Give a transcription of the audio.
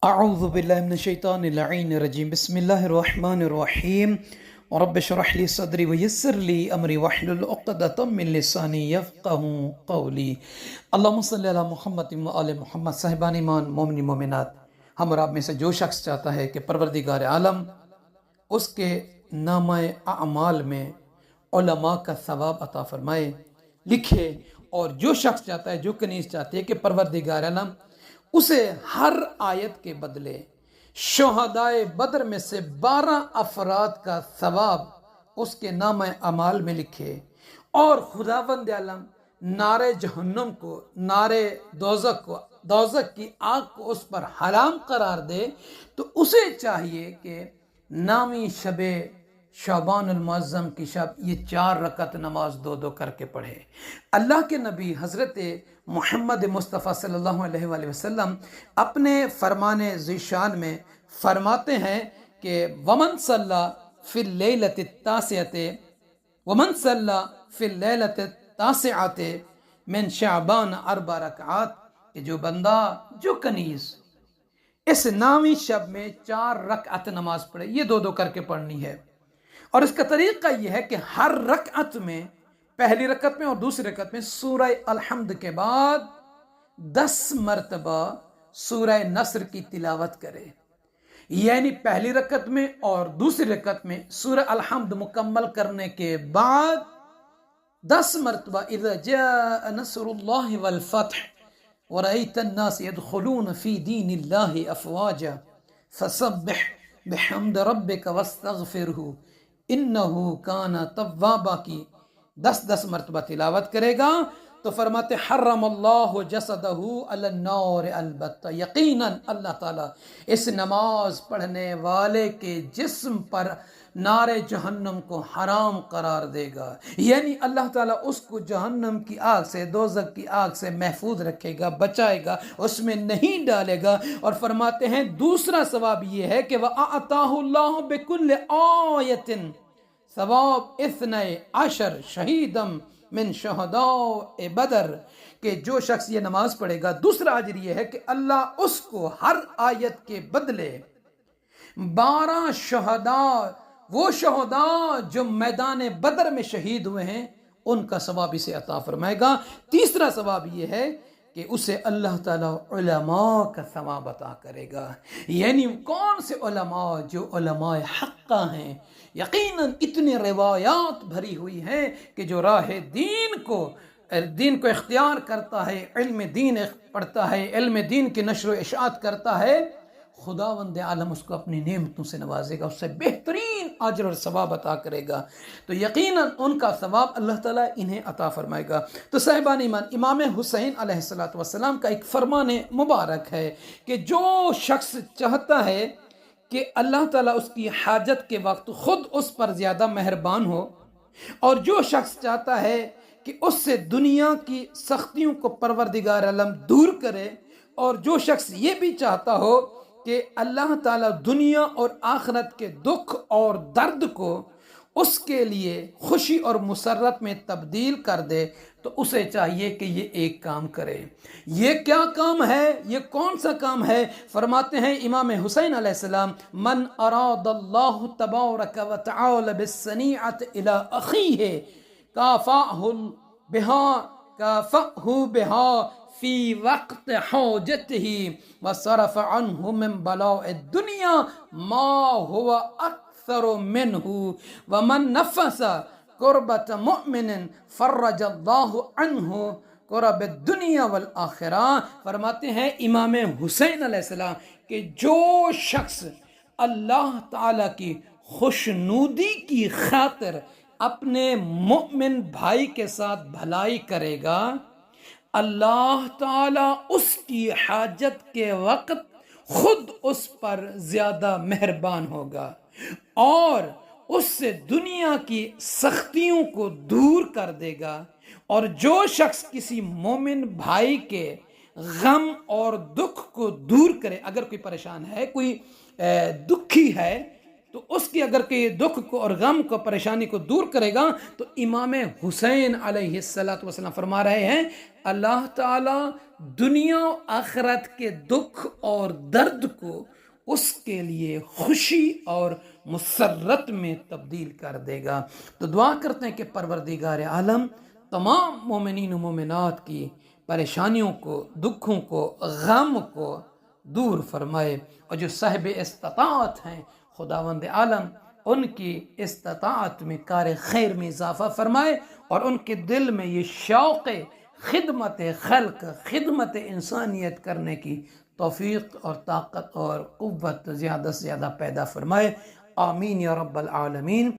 اعوذ باللہ من الشیطان اللعین الرجیم بسم اللہ الرحمن الرحیم رب اشرح لی صدری ویسر لی امری واحلل عقدۃ من لسانی یفقہوا قولی۔ اللہم صلی علی محمد و آل محمد۔ صاحبان ایمان، مومنی مومنات، ہم اور آپ میں سے جو شخص چاہتا ہے کہ پروردگار عالم اس کے نامہ اعمال میں علماء کا ثواب عطا فرمائے، لکھے، اور جو شخص چاہتا ہے، جو کنیز چاہتی ہے کہ پروردگار عالم اسے ہر آیت کے بدلے شہدائے بدر میں سے 12 افراد کا ثواب اس کے نامہ اعمال میں لکھے، اور خداوند عالم نارے جہنم کو، نارے دوزخ کی آگ کو اس پر حرام قرار دے، تو اسے چاہیے کہ نامی شب شعبان المعظم کی شب یہ 4 رکعت نماز دو کر کے پڑھے۔ اللہ کے نبی حضرت محمد مصطفیٰ صلی اللہ علیہ وآلہ وسلم اپنے فرمان ذیشان میں فرماتے ہیں کہ ومن صلی فی اللیلۃ التاسعۃ من شعبان 4 رکعات، کہ جو بندہ، جو کنیز اس نامی شب میں 4 رکعت نماز پڑھے، یہ دو کر کے پڑھنی ہے، اور اس کا طریقہ یہ ہے کہ ہر رکعت میں، پہلی رکعت میں اور دوسری رکعت میں، سورہ الحمد کے بعد 10 مرتبہ سورہ نصر کی تلاوت کرے، یعنی پہلی رکعت میں اور دوسری رکعت میں سورہ الحمد مکمل کرنے کے بعد 10 مرتبہ اذا جاء نصر اللہ والفتح ورأيت الناس يدخلون في دين الله أفواجا فسبح بحمد ربك واستغفره انہو کان توابا کی 10 مرتبہ تلاوت کرے گا، تو فرماتے حرم اللہ جسدہ علی النار البتہ، یقیناً اللہ تعالیٰ اس نماز پڑھنے والے کے جسم پر نار جہنم کو حرام قرار دے گا، یعنی اللہ تعالیٰ اس کو جہنم کی آگ سے، دوزخ کی آگ سے محفوظ رکھے گا، بچائے گا، اس میں نہیں ڈالے گا۔ اور فرماتے ہیں دوسرا ثواب یہ ہے کہ وَأَعْطَاهُ اللَّهُ بِكُلِّ آیَةٍ ثواب 12 شہیدم من شہداء بدر، کہ جو شخص یہ نماز پڑھے گا، دوسرا اجر یہ ہے کہ اللہ اس کو ہر آیت کے بدلے 12 شہداء، وہ شہداء جو میدان بدر میں شہید ہوئے ہیں، ان کا ثواب اسے عطا فرمائے گا۔ تیسرا ثواب یہ ہے کہ اسے اللہ تعالیٰ علماء کا ثواب عطا کرے گا، یعنی کون سے علماء؟ جو علماء حقہ ہیں۔ یقیناً اتنی روایات بھری ہوئی ہیں کہ جو راہ دین کو اختیار کرتا ہے، علم دین پڑھتا ہے، علم دین کی نشر و اشاعت کرتا ہے، خداوند عالم اس کو اپنی نعمتوں سے نوازے گا، اس سے بہترین اجر اور ثواب عطا کرے گا، تو یقیناً ان کا ثواب اللہ تعالیٰ انہیں عطا فرمائے گا۔ تو صاحبان ایمان، امام حسین علیہ السلام کا ایک فرمان مبارک ہے کہ جو شخص چاہتا ہے کہ اللہ تعالیٰ اس کی حاجت کے وقت خود اس پر زیادہ مہربان ہو، اور جو شخص چاہتا ہے کہ اس سے دنیا کی سختیوں کو پروردگار عالم دور کرے، اور جو شخص یہ بھی چاہتا ہو کہ اللہ تعالیٰ دنیا اور آخرت کے دکھ اور درد کو اس کے لیے خوشی اور مسرت میں تبدیل کر دے، تو اسے چاہیے کہ یہ ایک کام کرے۔ یہ کیا کام ہے؟ یہ کون سا کام ہے؟ فرماتے ہیں امام حسین علیہ السلام، من اراد اللہ تبارک و تعالی بالصنیعۃ الی اخیہ کافأہ بہا فی وقت حاجتہ وصرف عنہ من بلاء الدنیا ما هو اکثر منہ ومن نفس قربت مؤمن فرج اللہ عنہ قرب الدنیا والآخرہ۔ فرماتے ہیں امام حسین علیہ السلام کہ جو شخص اللہ تعالیٰ کی خوشنودی کی خاطر اپنے مومن بھائی کے ساتھ بھلائی کرے گا، اللہ تعالیٰ اس کی حاجت کے وقت خود اس پر زیادہ مہربان ہوگا، اور اس سے دنیا کی سختیوں کو دور کر دے گا۔ اور جو شخص کسی مومن بھائی کے غم اور دکھ کو دور کرے، اگر کوئی پریشان ہے، کوئی دکھی ہے، تو اس کی اگر کہ دکھ کو اور غم کو پریشانی کو دور کرے گا تو امام حسین علیہ السلام فرما رہے ہیں اللہ تعالیٰ دنیا و آخرت کے دکھ اور درد کو اس کے لیے خوشی اور مسرت میں تبدیل کر دے گا۔ تو دعا کرتے ہیں کہ پروردگار عالم تمام مومنین و مومنات کی پریشانیوں کو، دکھوں کو، غم کو دور فرمائے، اور جو صاحب استطاعت ہیں خداوند عالم ان کی استطاعت میں کار خیر میں اضافہ فرمائے، اور ان کے دل میں یہ شوق خدمت خلق، خدمت انسانیت کرنے کی توفیق اور طاقت اور قوت زیادہ سے زیادہ پیدا فرمائے۔ آمین یا رب العالمین۔